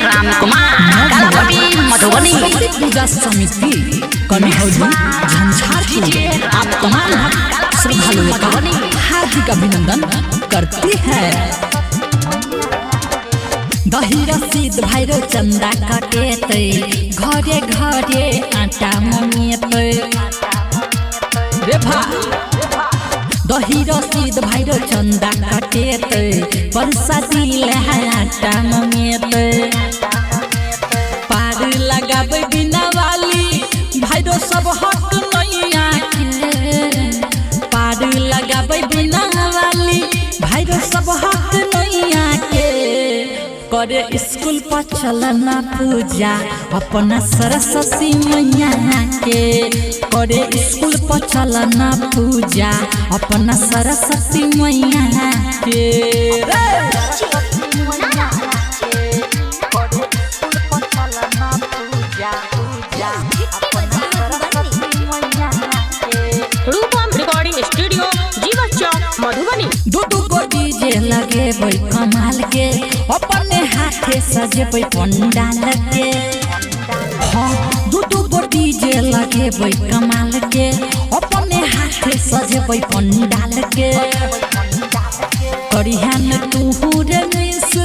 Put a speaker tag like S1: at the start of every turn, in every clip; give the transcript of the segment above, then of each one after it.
S1: राम कुमार कालापट्टी मधुबनी
S2: पूजा समिति कन्हौली झंझारपुर आप तमाम श्रद्धालुओं का हार्दिक अभिनंदन करती है। दही रसीद भैरो चंदा कटेते घरे घरे आटा ममिएते रे भा दही रसीद भैरो चंदा कटेते परसादी ले आटा ममिएते पार लगाबे बिना वाली भैरो सब हक नैया के पार लगाबे बिना वाली भैरो सब हक नैया के करे स्कूल पर चलना पूजा अपना सरस्वती मैया के करे स्कूल पर चलना पूजा अपना सरस्वती मैया के
S1: रूपम रिकॉर्डिंग स्टूडियो जीवा चौक मधुबनी।
S2: दू गो डीजे लगेबै कमाल के अपने हाथे सजेबै पंडाल के हाँ दू गो डीजे लगेबै कमाल के अपने हाथे सजेबै पंडाल के करिहन तू रे मिस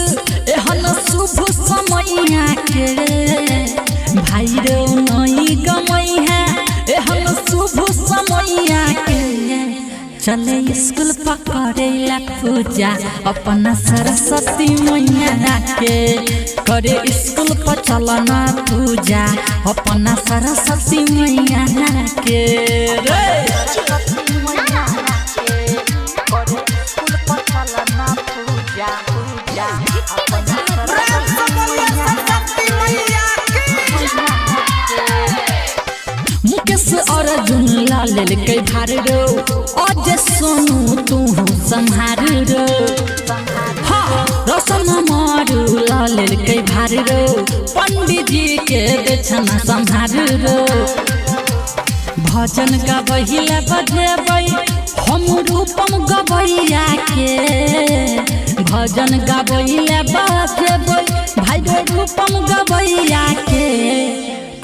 S2: एहन शुभ समय के भाई रे नई गमई है एहन शुभ समय के चले स्कूल पकड़ेला पूजा अपना सरस्वती मैया के करे स्कूल पर चलना पूजा अपना सरस्वती मैया के मुकेश अर्जुन लाल के भार रो आज सोनू तू संहार रो हाँ रोशन मारू लाल के भार रो पंडित जी के देछना संहार रो भजन गबहिला बजेबै हम रूपम गबैया के भजन गबहिला बजेबै भाई रूपम गबैया के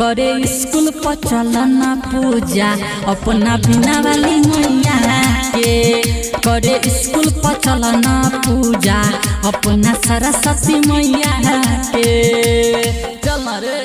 S2: करे स्कूल पर चलना पूजा अपना बिना वाली मैया के करे स्कूल पर चलना पूजा अपना सरस्वती मैया के चल रे।